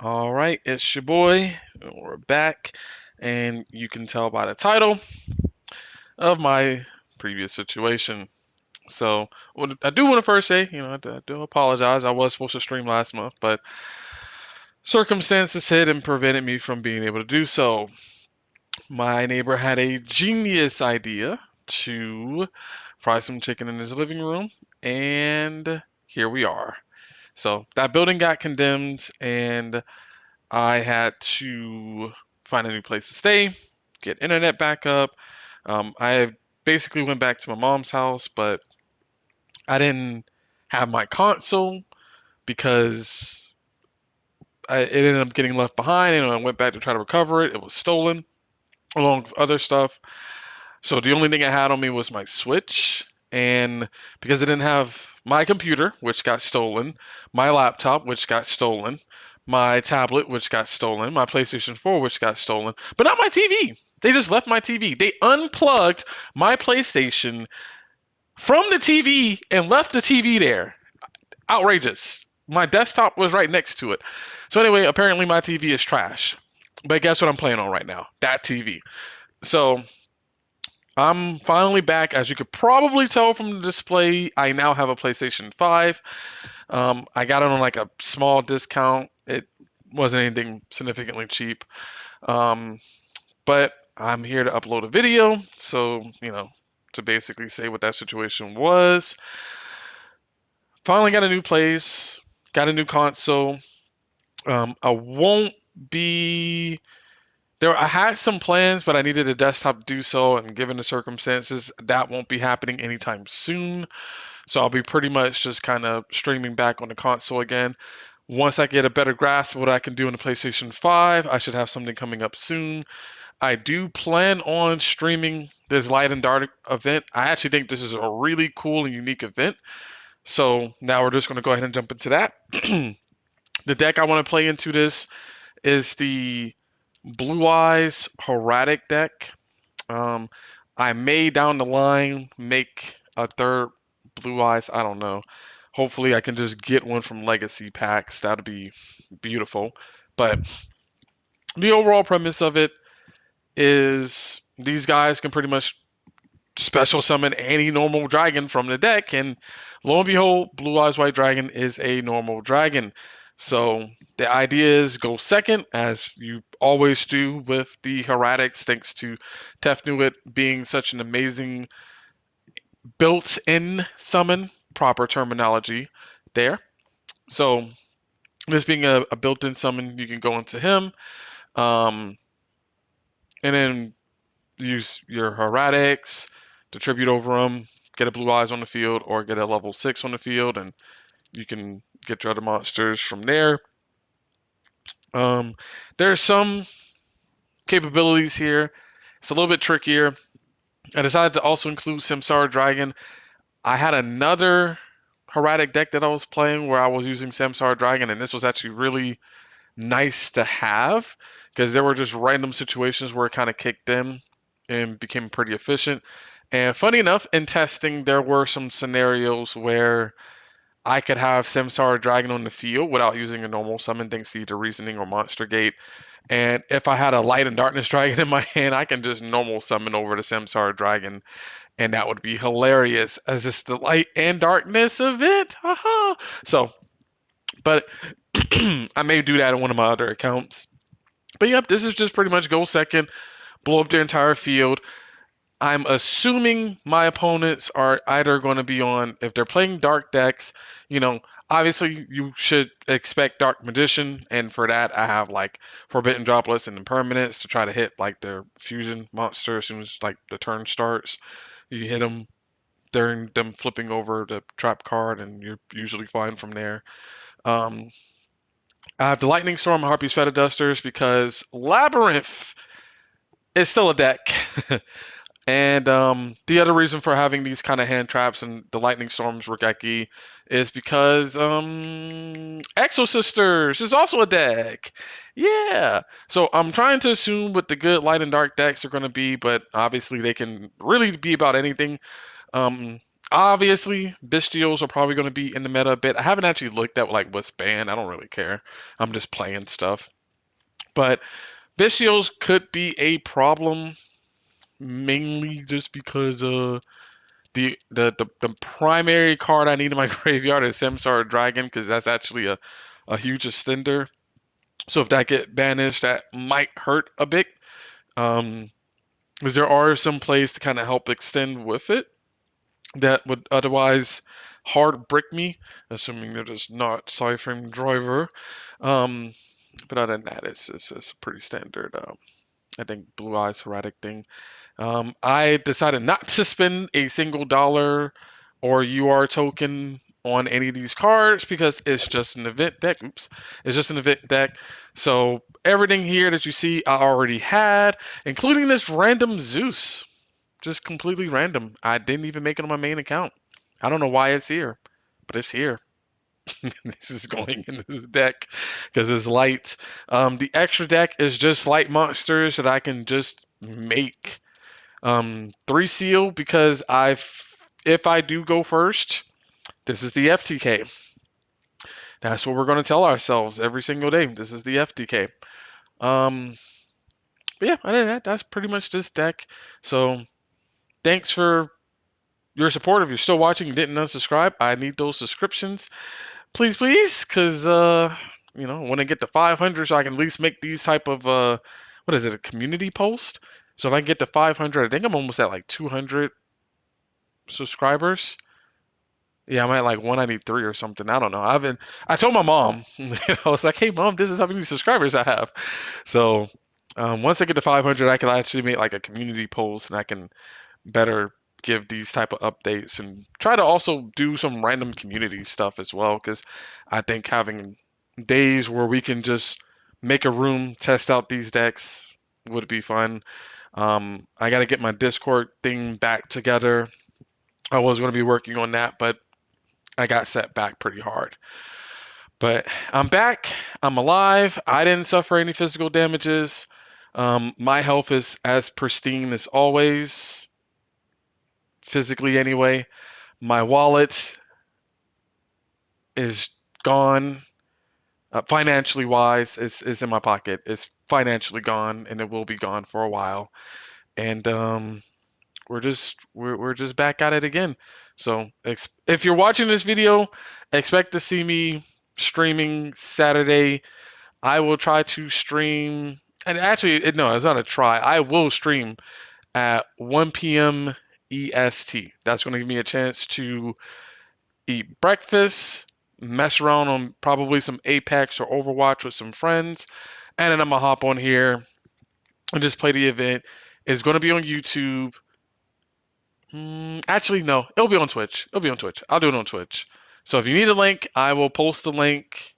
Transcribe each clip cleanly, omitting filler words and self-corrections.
All right, it's your boy. We're back, and you can tell by the title of my previous situation. So, what I do want to first say, I do apologize. I was supposed to stream last month, but circumstances hit and prevented me from being able to do so. My neighbor had a genius idea to fry some chicken in his living room, and here we are. So, that building got condemned, and I had to find a new place to stay, get internet back up. I basically went back to my mom's house, but I didn't have my console because it ended up getting left behind. And when I went back to try to recover it, it was stolen along with other stuff. So the only thing I had on me was my Switch, and because I didn't have my computer, which got stolen, my laptop, which got stolen, my tablet, which got stolen, my PlayStation 4, which got stolen, but not my TV. They just left my TV. They unplugged my PlayStation from the TV and left the TV there. Outrageous. My desktop was right next to it. So anyway, apparently my TV is trash. But guess what I'm playing on right now? That TV. So I'm finally back. As you could probably tell from the display, I now have a PlayStation 5. I got it on like a small discount. It wasn't anything significantly cheap. Um, but I'm here to upload a video. So, to basically say what that situation was. Finally got a new place, got a new console. I won't be there. I had some plans, but I needed a desktop to do so, and given the circumstances, that won't be happening anytime soon. So I'll be pretty much just kind of streaming back on the console again. Once I get a better grasp of what I can do in the PlayStation 5, I should have something coming up soon. I do plan on streaming this Light and Dark event. I actually think this is a really cool and unique event. So now we're just going to go ahead and jump into that. The deck I want to play into this is the Blue Eyes Heraldic deck. Um, I may down the line make a third Blue Eyes. I don't know. Hopefully, I can just get one from Legacy packs. That'd be beautiful. But the overall premise of it is these guys can pretty much special summon any normal dragon from the deck, and lo and behold, Blue Eyes White Dragon is a normal dragon. So the idea is go second, as you always do with the Heretics, thanks to Tefnuit being such an amazing built-in summon, proper terminology there. So this being a built-in summon, you can go into him, um, and then use your Heretics to tribute over them, get a Blue Eyes on the field, or get a level 6 on the field, and you can get your other monsters from there. Um, there's some capabilities here. It's a little bit trickier. I decided to also include Samsara Dragon. I had another Heraldic deck that I was playing where I was using Samsara Dragon, and this was actually really nice to have because there were just random situations where it kind of kicked in and became pretty efficient. And funny enough, in testing, there were some scenarios where I could have Samsara Dragon on the field without using a normal summon thanks to either Reasoning or Monster Gate. And if I had a Light and Darkness Dragon in my hand, I can just normal summon over the Samsara Dragon, and that would be hilarious as it's the Light and Darkness event. Haha. So, but I may do that on one of my other accounts. But yep, this is just pretty much go second, blow up their entire field. I'm assuming my opponents are either going to be on, if they're playing dark decks, you know, obviously you should expect Dark Magician, and for that I have like Forbidden Droplets and Impermanence to try to hit like their fusion monster as soon as like the turn starts. You hit them during them flipping over the trap card, and you're usually fine from there. Um, I have the Lightning Storm, Harpy's Feather Dusters because Labyrinth is still a deck. And the other reason for having these kind of hand traps and the Lightning Storms Regeki is because Exo Sisters is also a deck. Yeah. So I'm trying to assume what the good light and dark decks are going to be, but obviously they can really be about anything. Um, Obviously, Bystials are probably going to be in the meta a bit. I haven't actually looked at like what's banned. I don't really care. I'm just playing stuff. But Bystials could be a problem mainly just because the primary card I need in my graveyard is Samsara Dragon because that's actually a huge extender. So if that get banished, that might hurt a bit. Um, because there are some plays to kind of help extend with it that would otherwise hard brick me, assuming it is not Cyframe Driver. Um, but other than that, it's a pretty standard. I think Blue Eyes Heretic thing. I decided not to spend a single dollar or UR token on any of these cards because it's just an event deck. Oops. It's just an event deck. So everything here that you see I already had, including this random Zeus. Just completely random. I didn't even make it on my main account. I don't know why it's here, but it's here. This is going in this deck because it's light. The extra deck is just light monsters that I can just make. 3 seal because if I do go first, this is the FTK. That's what we're going to tell ourselves every single day. This is the FTK. Um, but yeah, other than that, that's pretty much this deck. So thanks for your support. If you're still watching and didn't unsubscribe, I need those subscriptions. Please, please, because when I get to 500, so I can at least make these type of what is it, a community post? So if I get to 500, I think I'm almost at like 200 subscribers. Yeah, I'm at like 193 or something. I don't know. I told my mom, I was like, hey mom, this is how many subscribers I have. So once I get to 500, I can actually make like a community post and I can better give these type of updates and try to also do some random community stuff as well because I think having days where we can just make a room, test out these decks would be fun. I got to get my Discord thing back together. I was going to be working on that, but I got set back pretty hard. But I'm back. I'm alive. I didn't suffer any physical damages. My health is as pristine as always, physically anyway. My wallet is gone. Financially wise, it's in my pocket. It's financially gone, and it will be gone for a while. And we're just back at it again. So if you're watching this video, expect to see me streaming Saturday. I will try to stream, and actually, no, it's not a try. I will stream at 1 p.m. EST. That's going to give me a chance to eat breakfast, mess around on probably some Apex or Overwatch with some friends, and then I'm gonna hop on here and just play the event. It's going to be on YouTube. Actually, no, it'll be on Twitch. It'll be on Twitch. I'll do it on Twitch. So if you need a link, I will post the link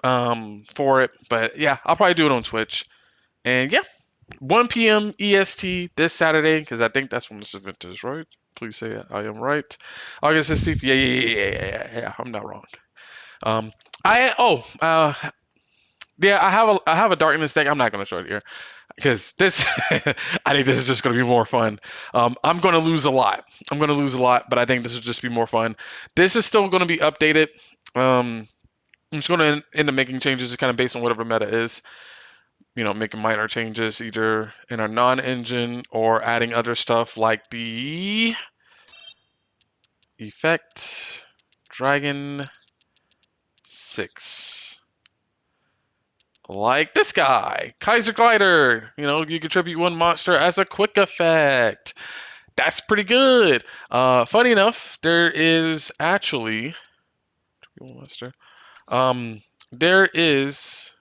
for it. But yeah, I'll probably do it on Twitch. And yeah, 1 p.m. EST this Saturday, because I think that's when this event is, right? Please say I am right. August 16th. Yeah. I'm not wrong. Um, I oh yeah, I have a darkness deck. I'm not gonna show it here because this I think this is just gonna be more fun. I'm gonna lose a lot. I'm gonna lose a lot, but I think this will just be more fun. This is still gonna be updated. I'm just gonna end up making changes kind of based on whatever meta is. Making minor changes either in our non-engine or adding other stuff like the effect Dragon 6. Like this guy, Kaiser Glider. You contribute one monster as a quick effect. That's pretty good. Funny enough, there is actually monster. There is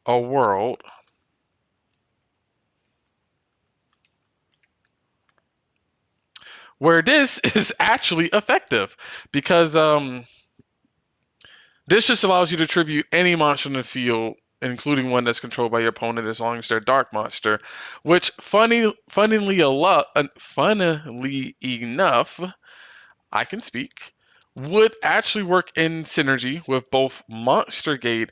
a world where this is actually effective because this just allows you to tribute any monster in the field, including one that's controlled by your opponent, as long as they're a dark monster. Which, funnily enough, I can speak, would actually work in synergy with both Monster Gate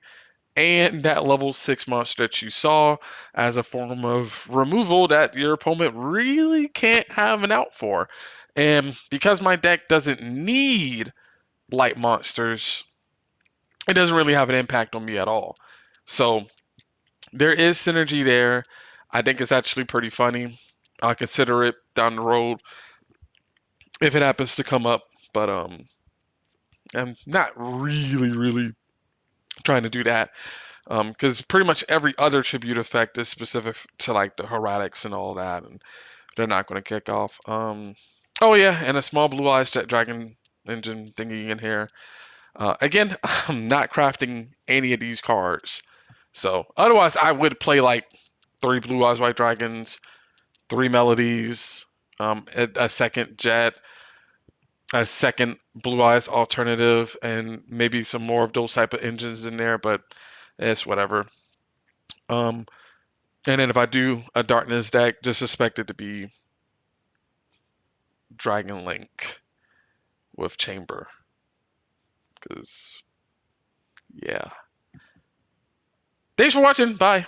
and that level 6 monster that you saw as a form of removal that your opponent really can't have an out for. And because my deck doesn't need light monsters, it doesn't really have an impact on me at all. So there is synergy there. I think it's actually pretty funny. I'll consider it down the road if it happens to come up, but I'm not really trying to do that. Because pretty much every other tribute effect is specific to like the heretics and all that, and they're not going to kick off. Oh yeah, and a small blue eyes jet dragon engine thingy in here. Again, I'm not crafting any of these cards, so otherwise I would play like three blue eyes white dragons, three melodies, a second jet, a second blue eyes alternative, and maybe some more of those type of engines in there. But it's whatever. Um, And then if I do a darkness deck, just expect it to be Dragon Link with Chamber. Because, yeah. Thanks for watching. Bye.